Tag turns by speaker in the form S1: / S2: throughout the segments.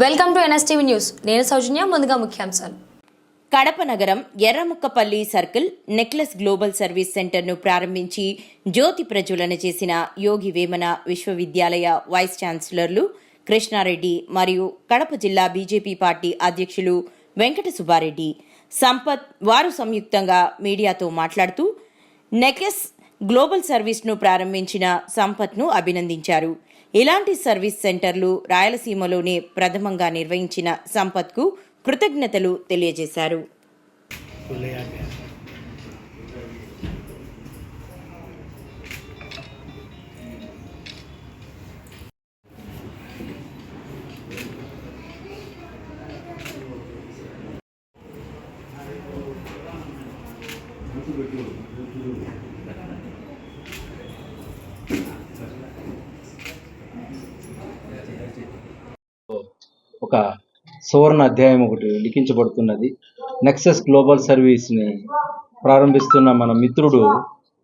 S1: Welcome to NSTV news. నేను సౌజన్య. ముందుగా ముఖ్యాంశాలు.
S2: కడప నగరం Erramukkapalli circle necklace global service సెంటర్ను ప్రారంభించి జ్యోతి ప్రజ్వలన చేసిన యోగి వేమన విశ్వవిద్యాలయ వైస్ ఛాన్సలర్లు కృష్ణారెడ్డి మరియు కడప జిల్లా బీజేపీ పార్టీ అధ్యక్షులు వెంకట సుబ్బారెడ్డి, సంపత్ వారు సంయుక్తంగా మీడియాతో మాట్లాడుతూ నెక్లెస్ గ్లోబల్ సర్వీస్ను ప్రారంభించిన సంపత్ను అభినందించారు. ఇలాంటి సర్వీస్ సెంటర్లు రాయలసీమలోనే ప్రథమంగా నిర్వహించిన సంపత్కు కృతజ్ఞతలు తెలియజేశారు.
S3: ఒక సువర్ణ అధ్యాయం ఒకటి లిఖించబడుతున్నది. నెక్సెస్ గ్లోబల్ సర్వీస్ని ప్రారంభిస్తున్న మన మిత్రుడు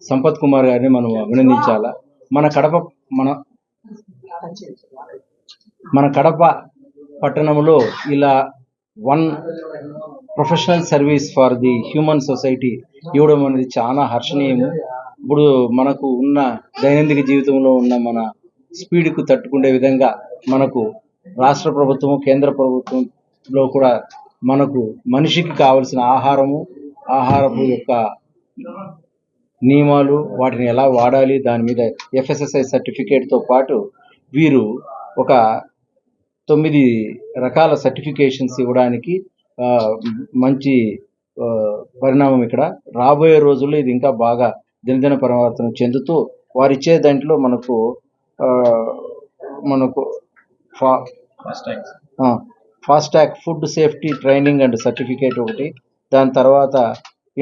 S3: సంపత్ కుమార్ గారిని మనం అభినందించాలా. మన కడప పట్టణంలో ఇలా one professional service for the human society ఇవ్వడం అనేది చాలా హర్షణీయము. ఇప్పుడు మనకు ఉన్న దైనందిక జీవితంలో ఉన్న మన స్పీడ్కు తట్టుకునే విధంగా మనకు రాష్ట్ర ప్రభుత్వము, కేంద్ర ప్రభుత్వంలో కూడా మనకు మనిషికి కావలసిన ఆహారపు యొక్క నియమాలు, వాటిని ఎలా వాడాలి, దాని మీద FSSAI సర్టిఫికేట్తో పాటు వీరు ఒక 9 రకాల సర్టిఫికేషన్స్ ఇవ్వడానికి మంచి పరిణామం. ఇక్కడ రాబోయే రోజుల్లో ఇది ఇంకా బాగా దినదిన పరివర్తన చెందుతూ వారిచ్చే దాంట్లో మనకు FASTag food safety training and certificate ఒకటి, దాని తర్వాత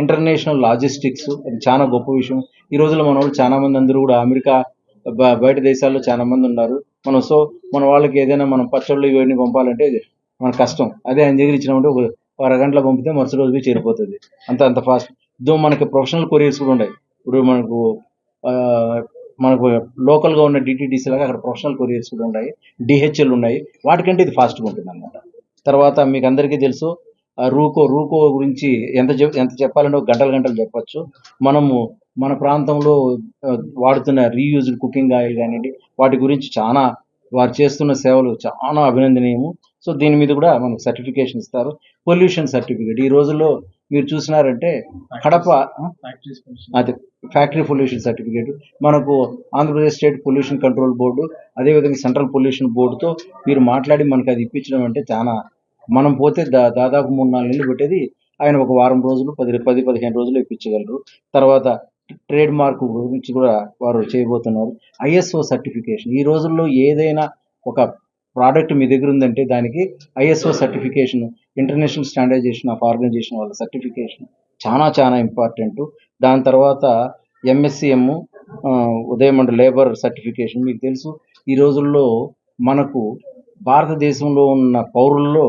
S3: ఇంటర్నేషనల్ లాజిస్టిక్స్, అది చాలా గొప్ప విషయం. ఈ రోజుల్లో మన వాళ్ళు చాలా మంది అందరూ కూడా అమెరికా, బయట దేశాల్లో చాలా మంది ఉన్నారు. మన వాళ్ళకి ఏదైనా మనం పచ్చళ్ళు ఇవన్నీ పంపాలంటే మన కష్టం. అదే ఆయన దగ్గర ఇచ్చినామంటే ఒక అరగంటలో పంపితే మరుసటి రోజుకి చేరిపోతుంది. అంత ఫాస్ట్. మనకి ప్రొఫెషనల్ కొరియర్స్ కూడా ఉన్నాయి. ఇప్పుడు మనకు లోకల్గా ఉన్న DTDC లాగా అక్కడ ప్రొఫెషనల్ కొరియర్స్ కూడా ఉన్నాయి, DHL ఉన్నాయి. వాటికంటే ఇది ఫాస్ట్గా ఉంటుంది అన్నమాట. తర్వాత మీకు అందరికీ తెలుసు రూకో గురించి ఎంత చెప్పాలంటే ఒక గంటలు చెప్పచ్చు. మన ప్రాంతంలో వాడుతున్న రీయూజ్డ్ కుకింగ్ ఆయిల్ కానివ్వండి, వాటి గురించి చాలా వారు చేస్తున్న సేవలు చాలా అభినందనీయము. సో దీని మీద కూడా మనకు సర్టిఫికేషన్ ఇస్తారు. పొల్యూషన్ సర్టిఫికేట్ ఈ రోజుల్లో మీరు చూసినారంటే కడప అది ఫ్యాక్టరీ పొల్యూషన్ సర్టిఫికేట్ మనకు Andhra Pradesh state pollution control board, అదేవిధంగా సెంట్రల్ పొల్యూషన్ బోర్డుతో మీరు మాట్లాడి మనకు అది ఇప్పించడం అంటే చాలా, మనం పోతే దాదాపు 3-4 నెలలు పెట్టేది ఆయన ఒక వారం రోజులు, 10-15 రోజులు ఇప్పించగలరు. తర్వాత ట్రేడ్ మార్క్ గురించి కూడా వారు చేయబోతున్నారు. ISO సర్టిఫికేషన్ ఈ రోజుల్లో ఏదైనా ఒక ప్రోడక్ట్ మీ దగ్గర ఉందంటే దానికి ISO certification, international standardization of organization వాళ్ళ సర్టిఫికేషన్ చాలా ఇంపార్టెంట్. దాని తర్వాత MSCM ఉదయమండ లేబర్ సర్టిఫికేషన్. మీకు తెలుసు ఈ రోజుల్లో మనకు భారతదేశంలో ఉన్న పౌరుల్లో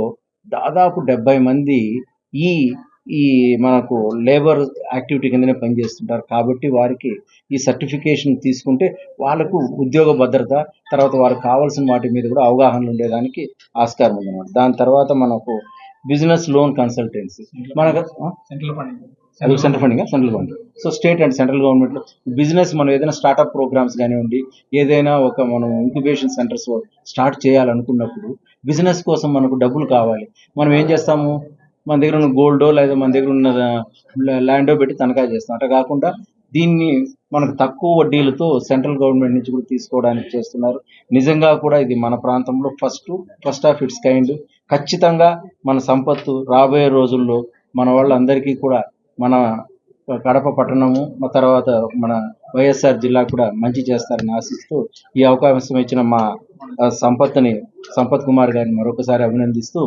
S3: దాదాపు 70 మంది ఈ మనకు లేబర్ యాక్టివిటీ కిందనే పనిచేస్తుంటారు. కాబట్టి వారికి ఈ సర్టిఫికేషన్ తీసుకుంటే వాళ్ళకు ఉద్యోగ భద్రత, తర్వాత వారికి కావాల్సిన వాటి మీద కూడా అవగాహన ఉండేదానికి ఆస్కారం ఉందన్నమాట. దాని తర్వాత మనకు బిజినెస్ లోన్ కన్సల్టెన్సీ, మనకు central fund. So state and central గవర్నమెంట్లో బిజినెస్, మనం ఏదైనా స్టార్టప్ ప్రోగ్రామ్స్ కానివ్వండి, ఏదైనా మనం ఇంక్యుబేషన్ సెంటర్స్ స్టార్ట్ చేయాలనుకున్నప్పుడు బిజినెస్ కోసం మనకు డబ్బులు కావాలి. మనం ఏం చేస్తాము, మన దగ్గర ఉన్న గోల్డో లేదా మన దగ్గర ఉన్న ల్యాండో పెట్టి తనఖా చేస్తాం. అట్లా కాకుండా దీన్ని మనకు తక్కువ వడ్డీలతో సెంట్రల్ గవర్నమెంట్ నుంచి కూడా తీసుకోవడానికి చేస్తున్నారు. నిజంగా కూడా ఇది మన ప్రాంతంలో ఫస్ట్ ఆఫ్ ఇట్స్ కైండ్. ఖచ్చితంగా మన సంపత్తు రాబోయే రోజుల్లో మన వాళ్ళందరికీ కూడా మన కడప పట్టణము, తర్వాత మన వైఎస్ఆర్ జిల్లా కూడా మంచి చేస్తారని ఆశిస్తూ ఈ అవకాశం ఇచ్చిన మా సంపత్ కుమార్ గారిని మరొకసారి అభినందిస్తూ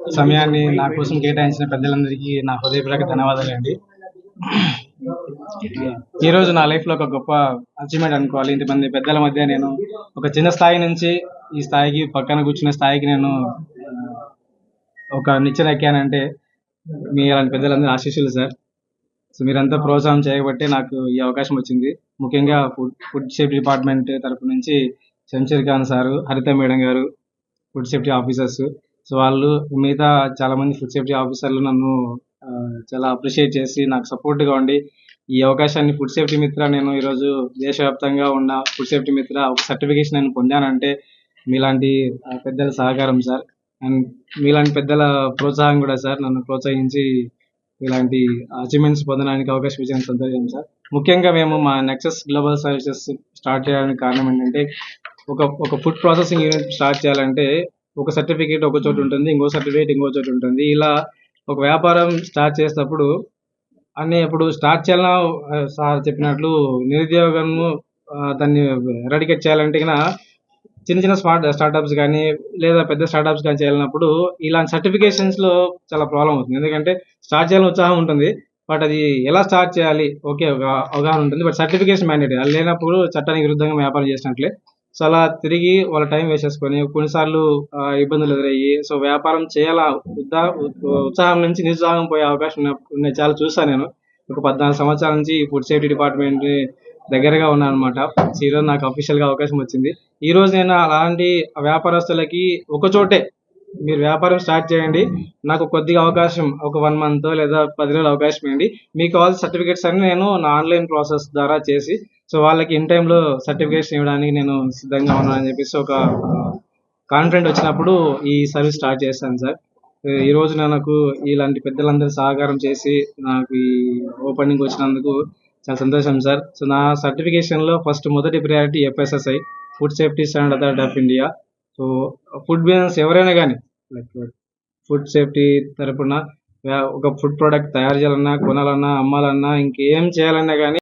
S4: సమయాన్ని నా కోసం కేటాయించిన పెద్దలందరికీ నా హృదయపూర్వక ధన్యవాదాలండి. ఈరోజు నా లైఫ్లో ఒక గొప్ప అచీవ్మెంట్ అనుకోవాలి. ఇంతమంది పెద్దల మధ్య నేను ఒక చిన్న స్థాయి నుంచి ఈ స్థాయికి, పక్కన కూర్చునే స్థాయికి నేను ఒక నిచ్చెన ఎక్కానంటే మీ అలాంటి పెద్దలందరూ ఆశీస్సులు సార్. సో మీరంతా ప్రోత్సాహం చేయబట్టే నాకు ఈ అవకాశం వచ్చింది. ముఖ్యంగా ఫుడ్ సేఫ్టీ డిపార్ట్మెంట్ తరపు నుంచి శంషీర్ ఖాన్ సారు, హరిత మేడం గారు, ఫుడ్ సేఫ్టీ ఆఫీసర్స్. సో వాళ్ళు మిగతా చాలా మంది ఫుడ్ సేఫ్టీ ఆఫీసర్లు నన్ను చాలా అప్రిషియేట్ చేసి నాకు సపోర్ట్గా ఉండి ఈ అవకాశాన్ని ఫుడ్ సేఫ్టీ మిత్ర నేను ఈరోజు దేశవ్యాప్తంగా ఉన్న ఫుడ్ సేఫ్టీ మిత్ర ఒక సర్టిఫికేషన్ నేను పొందానంటే మీలాంటి పెద్దల సహకారం సార్. అండ్ మీలాంటి పెద్దల ప్రోత్సాహం కూడా సార్. నన్ను ప్రోత్సహించి ఇలాంటి అచీవ్మెంట్స్ పొందడానికి అవకాశం ఇచ్చిన సంతోషం సార్. ముఖ్యంగా మేము మా నెక్సస్ గ్లోబల్ సర్వీసెస్ స్టార్ట్ చేయడానికి కారణం ఏంటంటే ఒక ఫుడ్ ప్రాసెసింగ్ యూనిట్ స్టార్ట్ చేయాలంటే ఒక సర్టిఫికేట్ ఒక చోట ఉంటుంది, ఇంకో సర్టిఫికేట్ ఇంకో చోట ఉంటుంది. ఇలా ఒక వ్యాపారం స్టార్ట్ చేసేటప్పుడు ఇప్పుడు స్టార్ట్ చేయాలన్నా సార్ చెప్పినట్లు నిరుద్యోగము దాన్ని ఎరాడికేట్ చేయాలంటే చిన్న చిన్న స్టార్టప్స్ కానీ లేదా పెద్ద స్టార్టప్స్ కానీ చేయాలన్నప్పుడు ఇలాంటి సర్టిఫికేషన్స్లో చాలా ప్రాబ్లం అవుతుంది. ఎందుకంటే స్టార్ట్ చేయాలని ఉత్సాహం ఉంటుంది, బట్ అది ఎలా స్టార్ట్ చేయాలి ఓకే ఒక అవగాహన ఉంటుంది, బట్ సర్టిఫికేషన్ మ్యాండేటరీ. అది లేనప్పుడు చట్టానికి విరుద్ధంగా వ్యాపారం చేసినట్లే. సో అలా తిరిగి వాళ్ళ టైం వేస్ట్ చేసుకొని కొన్నిసార్లు ఇబ్బందులు ఎదురయ్యి సో వ్యాపారం చేయాల ఉత్సాహం నుంచి నిరుత్సాహం పోయే అవకాశం ఉన్నాయి. చాలా చూసాను నేను. ఒక 14 సంవత్సరాల నుంచి ఫుడ్ సేఫ్టీ డిపార్ట్మెంట్ దగ్గరగా ఉన్నాను అనమాట. ఈరోజు నాకు అఫీషియల్గా అవకాశం వచ్చింది. ఈ రోజు నేను అలాంటి వ్యాపారస్తులకి ఒక చోటే మీరు వ్యాపారం స్టార్ట్ చేయండి, నాకు కొద్దిగా అవకాశం ఒక 1 month లేదా 10 రోజులు అవకాశం ఇవ్వండి, మీకు కావాల్సిన సర్టిఫికేట్స్ అన్ని నేను నా ఆన్లైన్ ప్రాసెస్ ద్వారా చేసి సో వాళ్ళకి ఇన్ టైంలో సర్టిఫికేషన్ ఇవ్వడానికి నేను సిద్ధంగా ఉన్నానని చెప్పేసి ఒక కాన్ఫిడెంట్ వచ్చినప్పుడు ఈ సర్వీస్ స్టార్ట్ చేశాను సార్. ఈ రోజు నాకు ఇలాంటి పెద్దలందరూ సహకారం చేసి నాకు ఈ ఓపెనింగ్ వచ్చినందుకు చాలా సంతోషం సార్. సో నా సర్టిఫికేషన్లో మొదటి priority FSSI, food safety standard authority of India. So food business ఎవరైనా కానీ లైక్ ఫుడ్ సేఫ్టీ తరపున ఒక ఫుడ్ ప్రోడక్ట్ తయారు చేయాలన్నా, కొనాలన్నా, అమ్మాలన్నా, ఇంకేం చేయాలన్నా కానీ